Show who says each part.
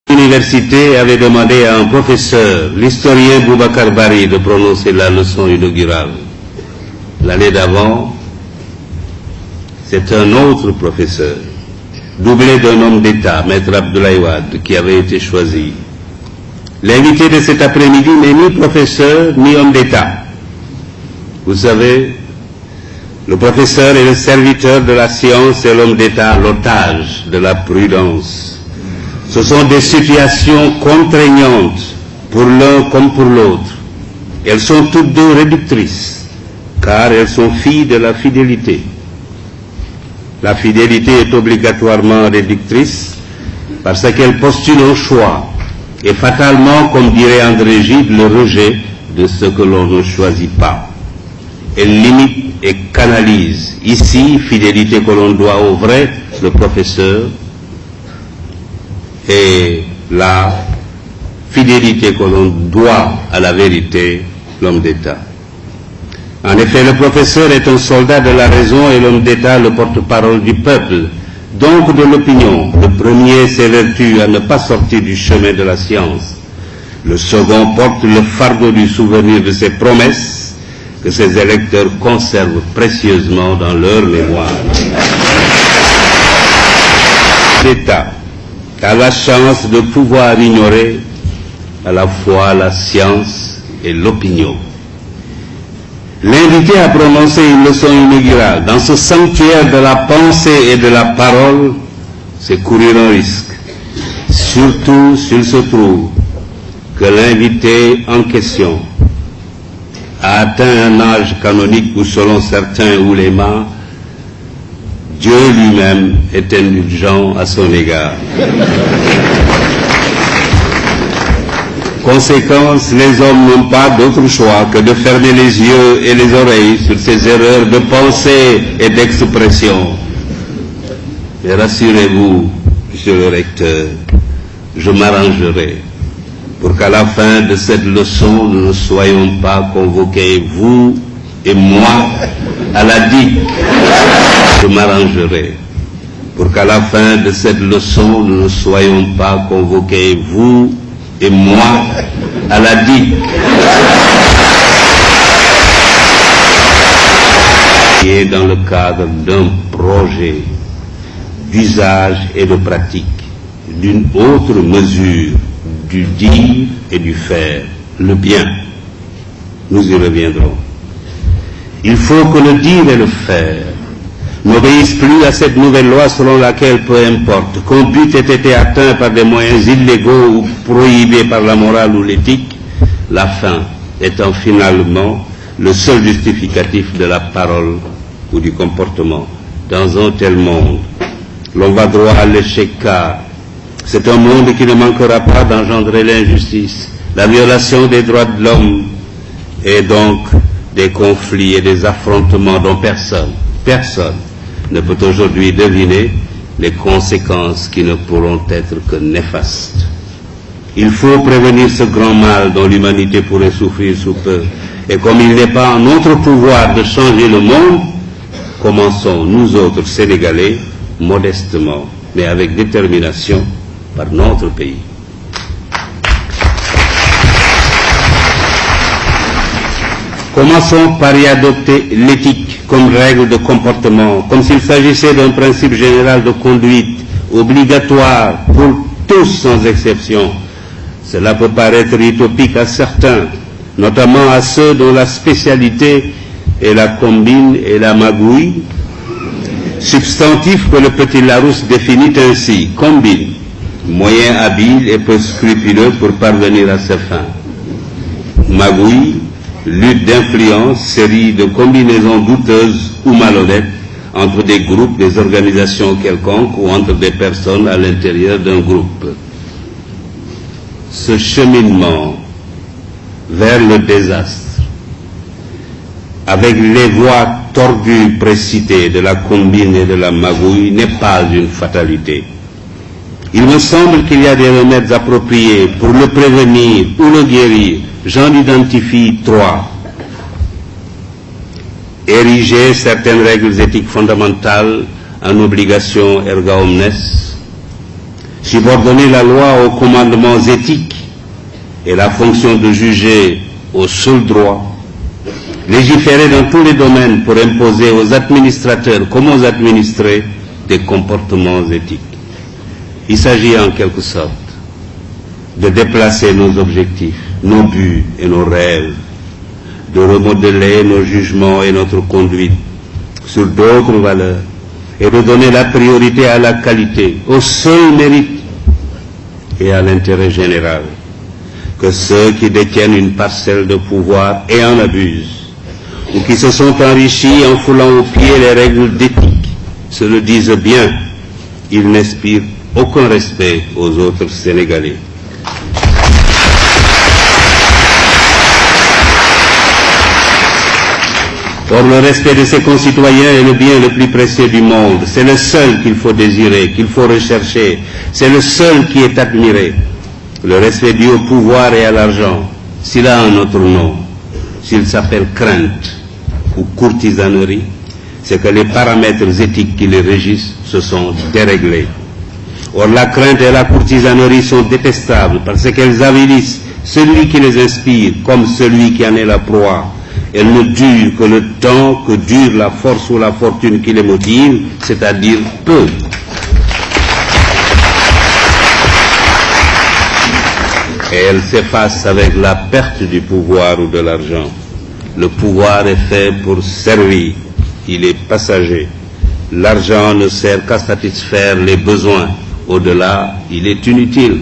Speaker 1: L'université avait demandé à un professeur, l'historien Boubacar Bari, de prononcer la leçon inaugurale. L'année d'avant, c'est un autre professeur, doublé d'un homme d'État, Maître Abdoulaye Wade, qui avait été choisi. L'invité de cet après-midi n'est ni professeur ni homme d'État. Vous savez, le professeur est le serviteur de la science et l'homme d'État l'otage de la prudence. Ce sont des situations contraignantes pour l'un comme pour l'autre. Elles sont toutes deux réductrices, car elles sont filles de la fidélité. La fidélité est obligatoirement réductrice parce qu'elle postule un choix et fatalement, comme dirait André Gide, le rejet de ce que l'on ne choisit pas. Elle limite et canalise. Ici, fidélité que l'on doit au vrai, le professeur, et la fidélité que l'on doit à la vérité, l'homme d'État. En effet, le professeur est un soldat de la raison et l'homme d'État le porte-parole du peuple, donc de l'opinion. Le premier s'évertue à ne pas sortir du chemin de la science. Le second porte le fardeau du souvenir de ses promesses que ses électeurs conservent précieusement dans leur mémoire. L'État a la chance de pouvoir ignorer à la fois la science et l'opinion. L'invité à prononcer une leçon inaugurale dans ce sanctuaire de la pensée et de la parole, c'est courir un risque, surtout s'il se trouve que l'invité en question a atteint un âge canonique où, selon certains oulémas, Dieu lui-même est indulgent à son égard. Conséquence, les hommes n'ont pas d'autre choix que de fermer les yeux et les oreilles sur ces erreurs de pensée et d'expression. Et rassurez-vous, monsieur le recteur, je m'arrangerai pour qu'à la fin de cette leçon, nous ne soyons pas convoqués, vous et moi, à la digue. Je m'arrangerai pour qu'à la fin de cette leçon, nous ne soyons pas convoqués, vous et moi, à la digue. Et dans le cadre d'un projet d'usage et de pratique, d'une autre mesure, du dire et du faire, le bien. Nous y reviendrons. Il faut que le dire et le faire n'obéissent plus à cette nouvelle loi selon laquelle, peu importe, qu'un but ait été atteint par des moyens illégaux ou prohibés par la morale ou l'éthique, la fin étant finalement le seul justificatif de la parole ou du comportement. Dans un tel monde, l'on va droit à l'échec car c'est un monde qui ne manquera pas d'engendrer l'injustice, la violation des droits de l'homme et donc des conflits et des affrontements dont personne ne peut aujourd'hui deviner les conséquences qui ne pourront être que néfastes. Il faut prévenir ce grand mal dont l'humanité pourrait souffrir sous peu. Et comme il n'est pas en notre pouvoir de changer le monde, commençons, nous autres Sénégalais, modestement, mais avec détermination, par notre pays. Commençons par y adopter l'éthique comme règle de comportement, comme s'il s'agissait d'un principe général de conduite obligatoire pour tous sans exception. Cela peut paraître utopique à certains, notamment à ceux dont la spécialité est la combine et la magouille, substantif que le petit Larousse définit ainsi, combine, moyen habile et peu scrupuleux pour parvenir à ses fins. Magouille, lutte d'influence, série de combinaisons douteuses ou malhonnêtes entre des groupes, des organisations quelconques ou entre des personnes à l'intérieur d'un groupe. Ce cheminement vers le désastre, avec les voies tordues précitées de la combine et de la magouille, n'est pas une fatalité. Il me semble qu'il y a des remèdes appropriés pour le prévenir ou le guérir. J'en identifie 3. Ériger certaines règles éthiques fondamentales en obligation erga omnes, subordonner la loi aux commandements éthiques et la fonction de juger au seul droit, légiférer dans tous les domaines pour imposer aux administrateurs comme aux administrés des comportements éthiques. Il s'agit en quelque sorte de déplacer nos objectifs, nos buts et nos rêves, de remodeler nos jugements et notre conduite sur d'autres valeurs et de donner la priorité à la qualité, au seul mérite et à l'intérêt général, que ceux qui détiennent une parcelle de pouvoir et en abusent, ou qui se sont enrichis en foulant aux pieds les règles d'éthique, se le disent bien, ils n'inspirent aucun respect aux autres Sénégalais. Or, le respect de ses concitoyens est le bien le plus précieux du monde. C'est le seul qu'il faut désirer, qu'il faut rechercher. C'est le seul qui est admiré. Le respect dû au pouvoir et à l'argent, s'il a un autre nom, s'il s'appelle crainte ou courtisanerie, c'est que les paramètres éthiques qui les régissent se sont déréglés. Or, la crainte et la courtisanerie sont détestables parce qu'elles avilissent celui qui les inspire comme celui qui en est la proie. Elles ne durent que le temps que dure la force ou la fortune qui les motive, c'est-à-dire peu. Et elles s'effacent avec la perte du pouvoir ou de l'argent. Le pouvoir est fait pour servir, il est passager. L'argent ne sert qu'à satisfaire les besoins. Au-delà, il est inutile.